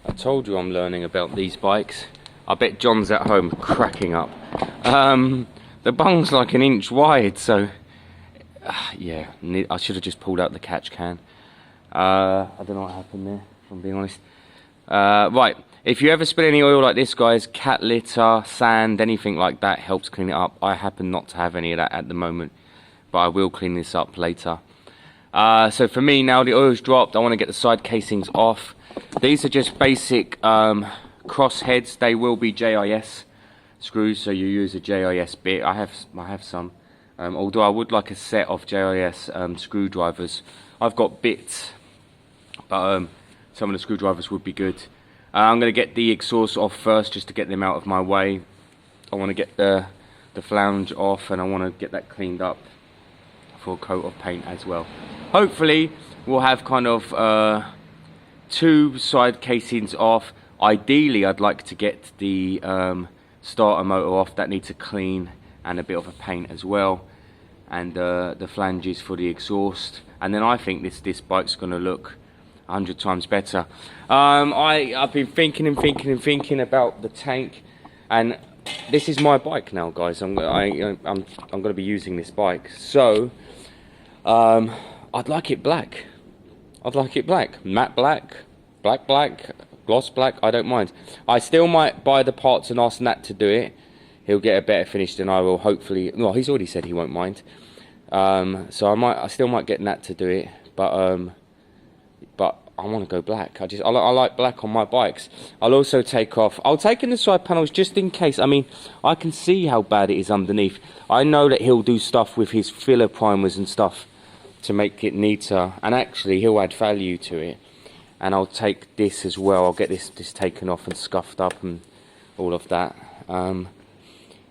I told you I'm learning about these bikes. I bet John's at home cracking up. The bung's like an inch wide, so yeah, I should have just pulled out the catch can. I don't know what happened there, if I'm being honest. Right, if you ever spill any oil like this, guys, cat litter, sand, anything like that helps clean it up. I happen not to have any of that at the moment, but I will clean this up later. So for me, now the oil's dropped, I want to get the side casings off. These are just basic cross heads. They will be JIS screws, so you use a JIS bit. I have some, although I would like a set of JIS screwdrivers. I've got bits, but some of the screwdrivers would be good. I'm going to get the exhaust off first, just to get them out of my way. I want to get the flange off, and I want to get that cleaned up for a coat of paint as well. Hopefully we'll have kind of 2 side casings off. Ideally I'd like to get the starter motor off. That needs a clean and a bit of a paint as well, and the flanges for the exhaust, and then I think this bike's going to look 100 times better. I've been thinking about the tank, and this is my bike now, guys. I'm going to be using this bike, so I'd like it black. I'd like it black, matte black, black, gloss black. I don't mind. I still might buy the parts and ask Nat to do it. He'll get a better finish than I will, hopefully. Well, he's already said he won't mind. So I still might get Nat to do it, but I want to go black. I like black on my bikes. I'll also take off. I'll take in the side panels just in case. I mean, I can see how bad it is underneath. I know that he'll do stuff with his filler primers and stuff to make it neater, and actually he'll add value to it. And I'll take this as well. I'll get this taken off and scuffed up and all of that.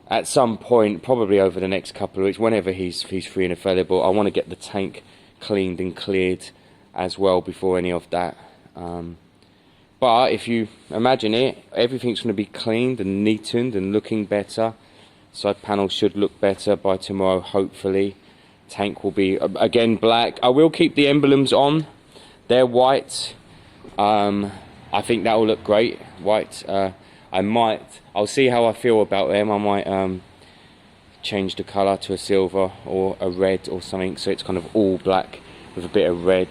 At some point, probably over the next couple of weeks, whenever he's free and available, I want to get the tank cleaned and cleared as well before any of that. But if you imagine it, everything's going to be cleaned and neatened and looking better. Side panels should look better by tomorrow, hopefully. Tank will be again black. I will keep the emblems on. They're white. I think that will look great, white. I'll see how I feel about them. I might change the colour to a silver or a red or something, so it's kind of all black with a bit of red,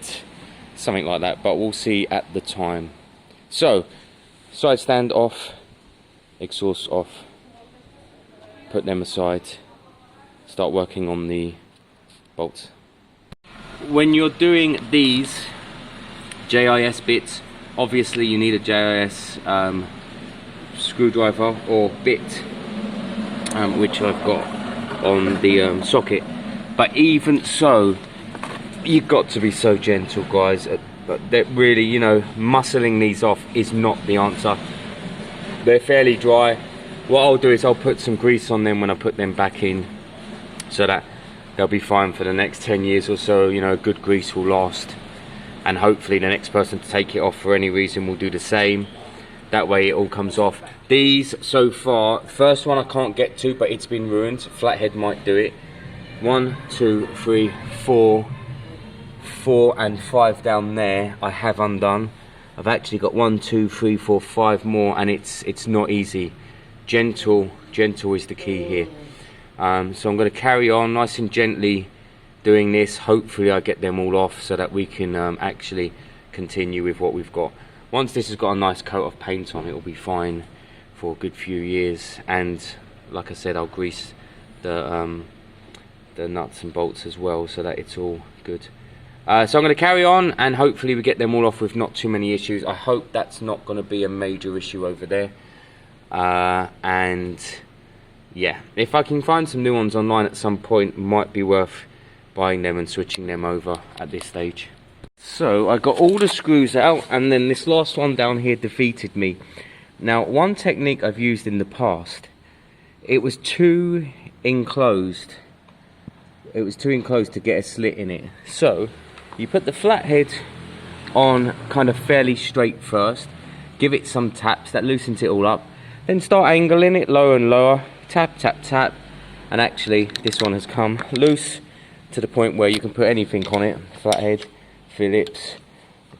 something like that, but we'll see at the time. So, side stand off, exhaust off, put them aside, start working on the bolts. When you're doing these JIS bits, obviously you need a JIS screwdriver or bit, which I've got on the socket, but even so, you've got to be so gentle, guys. But that really, you know, muscling these off is not the answer. They're fairly dry. What I'll do is I'll put some grease on them when I put them back in, so that they'll be fine for the next 10 years or so. You know, good grease will last, and hopefully the next person to take it off for any reason will do the same. That way it all comes off. These so far, first one I can't get to, but it's been ruined. Flathead might do it. 1, 2, 3, 4 and 5 down there I have undone. I've actually got 1, 2, 3, 4, 5 more, and it's not easy. Gentle is the key here. So I'm going to carry on nice and gently doing this. Hopefully I get them all off so that we can actually continue with what we've got. Once this has got a nice coat of paint on, it will be fine for a good few years. And like I said, I'll grease the nuts and bolts as well, so that it's all good. So I'm going to carry on, and hopefully we get them all off with not too many issues. I hope that's not going to be a major issue over there. And yeah, if I can find some new ones online at some point, might be worth buying them and switching them over at this stage. So I got all the screws out, and then this last one down here defeated me. Now, one technique I've used in the past, it was too enclosed. It was too enclosed to get a slit in it. So you put the flathead on kind of fairly straight first, give it some taps, that loosens it all up, then start angling it lower and lower, tap, tap, tap, and actually this one has come loose to the point where you can put anything on it. Flathead, Phillips,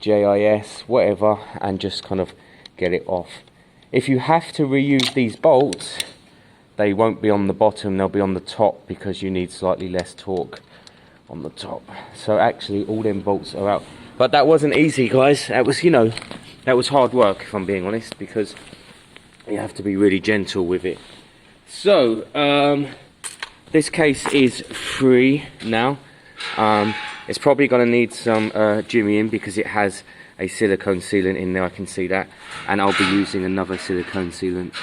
JIS, whatever, and just kind of get it off. If you have to reuse these bolts, they won't be on the bottom, they'll be on the top, because you need slightly less torque on the top. So actually all them bolts are out. But that wasn't easy, guys. That was, you know, that was hard work, if I'm being honest, because you have to be really gentle with it. So this case is free now. It's probably going to need some jimmying, because it has a silicone sealant in there, I can see that, and I'll be using another silicone sealant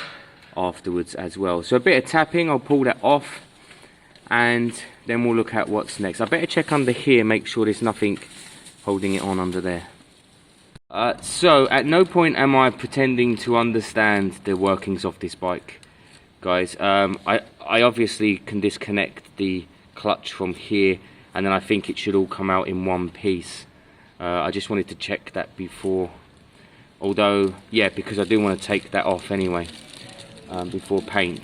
afterwards as well. So a bit of tapping, I'll pull that off, and then we'll look at what's next. I better check under here, make sure there's nothing holding it on under there. So at no point am I pretending to understand the workings of this bike, guys. I obviously can disconnect the clutch from here, and then I think it should all come out in one piece. I just wanted to check that before, although yeah, because I do want to take that off anyway before paint.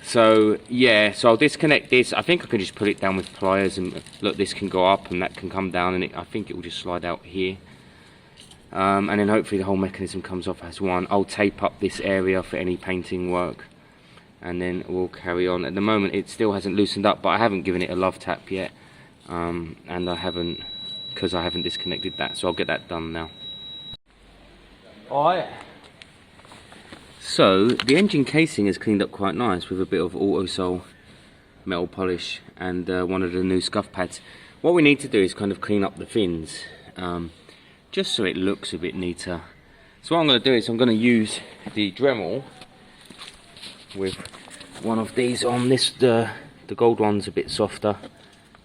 So yeah, so I'll disconnect this. I think I can just put it down with pliers, and look, this can go up and that can come down, and I think it will just slide out here, and then hopefully the whole mechanism comes off as one. I'll tape up this area for any painting work, and then we'll carry on. At the moment it still hasn't loosened up, but I haven't given it a love tap yet, and I haven't, because I haven't disconnected that, so I'll get that done now. Alright, so the engine casing is cleaned up quite nice with a bit of Autosol metal polish and one of the new scuff pads. What we need to do is kind of clean up the fins, just so it looks a bit neater. So what I'm going to do is I'm going to use the Dremel with one of these on this. The gold one's a bit softer,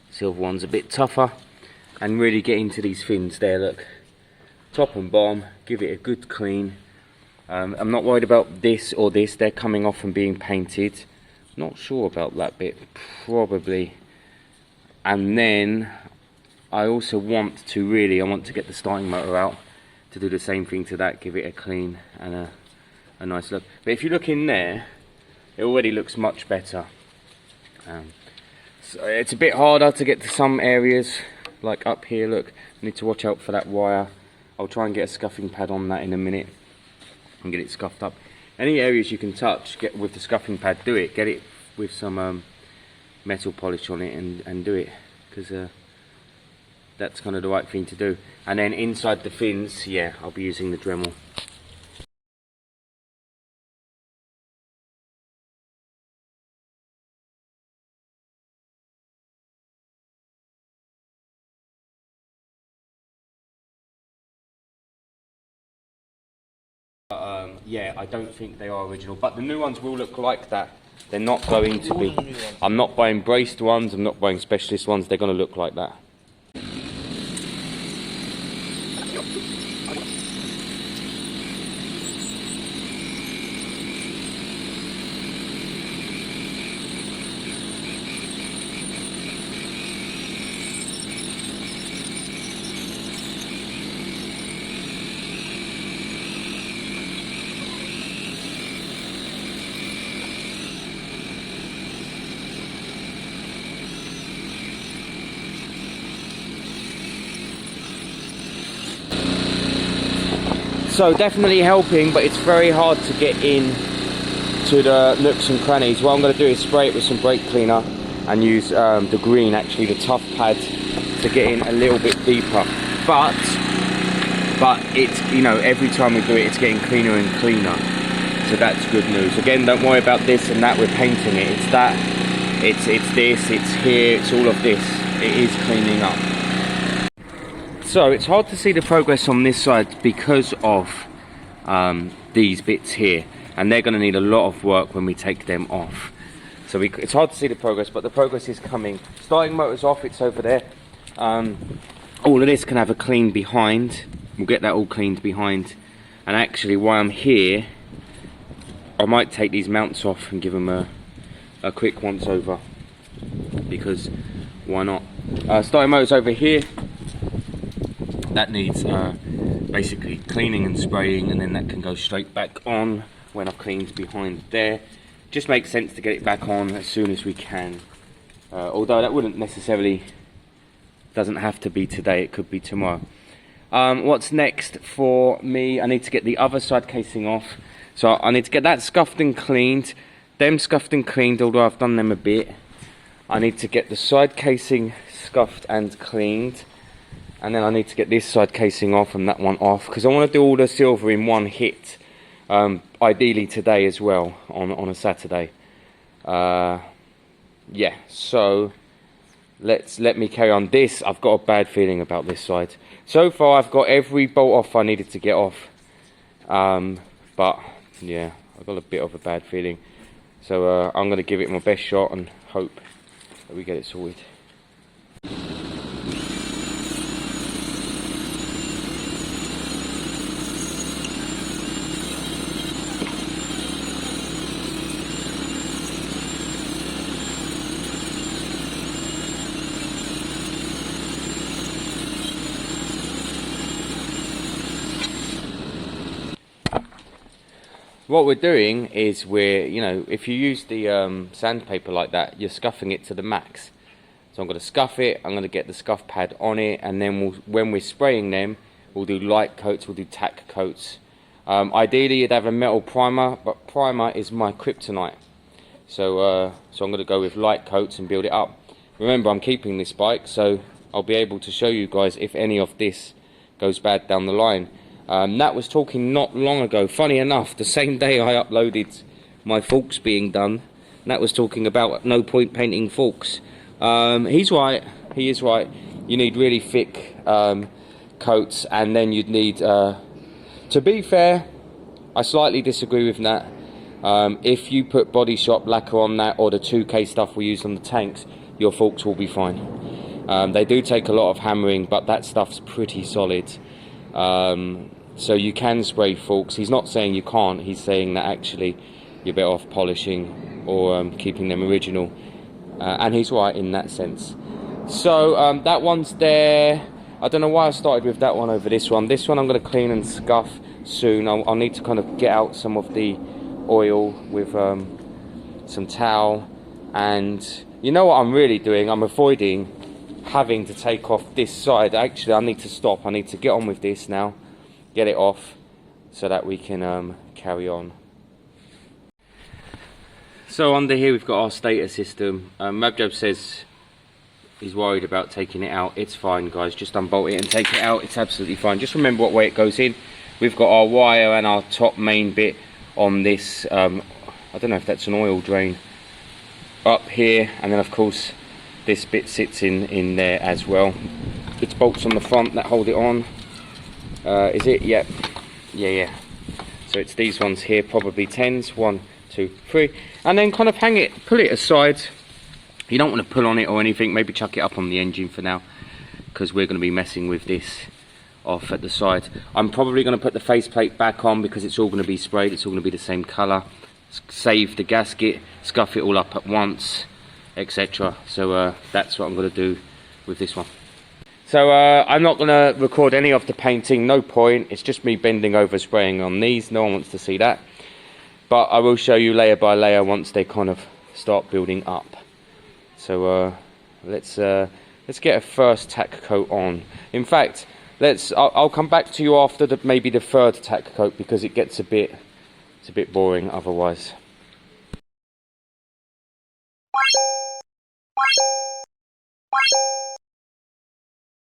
silver one's a bit tougher, and really get into these fins there, look, top and bottom, give it a good clean. I'm not worried about this or this, they're coming off and being painted. Not sure about that bit, probably. And then I also want to get the starting motor out to do the same thing to that, give it a clean and a nice look. But if you look in there, it already looks much better. So it's a bit harder to get to some areas, like up here, look, need to watch out for that wire. I'll try and get a scuffing pad on that in a minute and get it scuffed up. Any areas you can touch, get with the scuffing pad, do it. Get it with some metal polish on it and do it, because that's kind of the right thing to do. And then inside the fins, yeah, I'll be using the Dremel. Yeah, I don't think they are original, but the new ones will look like that. They're not going to be. I'm not buying braced ones, I'm not buying specialist ones, they're going to look like that. So definitely helping, but it's very hard to get in to the nooks and crannies. What I'm going to do is spray it with some brake cleaner and use the green, actually the tough pad, to get in a little bit deeper. But it's, you know, every time we do it, it's getting cleaner and cleaner. So that's good news. Again, don't worry about this and that, we're painting it. It's that, it's this, it's here, it's all of this. It is cleaning up. So it's hard to see the progress on this side because of these bits here, and they're going to need a lot of work when we take them off. So it's hard to see the progress, but the progress is coming. Starting motor's off, it's over there. All of this can have a clean behind. We'll get that all cleaned behind. And actually, while I'm here, I might take these mounts off and give them a quick once over, because why not? Starting motor's over here. That needs basically cleaning and spraying, and then that can go straight back on when I've cleaned behind there. Just makes sense to get it back on as soon as we can. Although that wouldn't necessarily, doesn't have to be today, it could be tomorrow. What's next for me? I need to get the other side casing off. So I need to get that scuffed and cleaned. Them scuffed and cleaned, although I've done them a bit. I need to get the side casing scuffed and cleaned. And then I need to get this side casing off and that one off. Because I want to do all the silver in one hit. Ideally today as well, on a Saturday. Yeah, so let me carry on. This, I've got a bad feeling about this side. So far I've got every bolt off I needed to get off. But yeah, I've got a bit of a bad feeling. So I'm going to give it my best shot and hope that we get it sorted. What we're doing is you know, if you use the sandpaper like that, you're scuffing it to the max. So I'm going to scuff it, I'm going to get the scuff pad on it, and then when we're spraying them, we'll do light coats, we'll do tack coats. Ideally you'd have a metal primer, but primer is my kryptonite. So so I'm going to go with light coats and build it up. Remember, I'm keeping this bike, so I'll be able to show you guys if any of this goes bad down the line. That was talking not long ago. Funny enough, the same day I uploaded my forks being done, that was talking about no point painting forks. He's right, he is right. You need really thick coats, and then you'd need, to be fair, I slightly disagree with that. If you put Body Shop lacquer on that, or the 2K stuff we use on the tanks, your forks will be fine. They do take a lot of hammering, but that stuff's pretty solid. So you can spray forks. He's not saying you can't, he's saying that actually you're better off polishing or keeping them original. And he's right in that sense. So that one's there. I don't know why I started with that one over this one. This one I'm going to clean and scuff soon. I'll need to kind of get out some of the oil with some towel. And you know what I'm really doing? I'm avoiding having to take off this side. Actually, I need to stop. I need to get on with this now. Get it off so that we can carry on. So under here we've got our stator system. Mabjab says he's worried about taking it out. It's fine, guys, just unbolt it and take it out. It's absolutely fine. Just remember what way it goes in. We've got our wire and our top main bit on this, I don't know if that's an oil drain, up here, and then of course this bit sits in there as well. It's bolts on the front that hold it on. Is it? Yep. Yeah. So it's these ones here, probably 10s, 1, 2, 3, and then kind of hang it, pull it aside. You don't want to pull on it or anything. Maybe chuck it up on the engine for now, because we're going to be messing with this off at the side. I'm probably going to put the faceplate back on because it's all going to be sprayed. It's all going to be the same colour. Save the gasket, scuff it all up at once, etc. So that's what I'm going to do with this one. So I'm not going to record any of the painting, no point. It's just me bending over spraying on these. No one wants to see that. But I will show you layer by layer once they kind of start building up. So let's get a first tack coat on. In fact, I'll come back to you after maybe the third tack coat, because it gets it's a bit boring otherwise.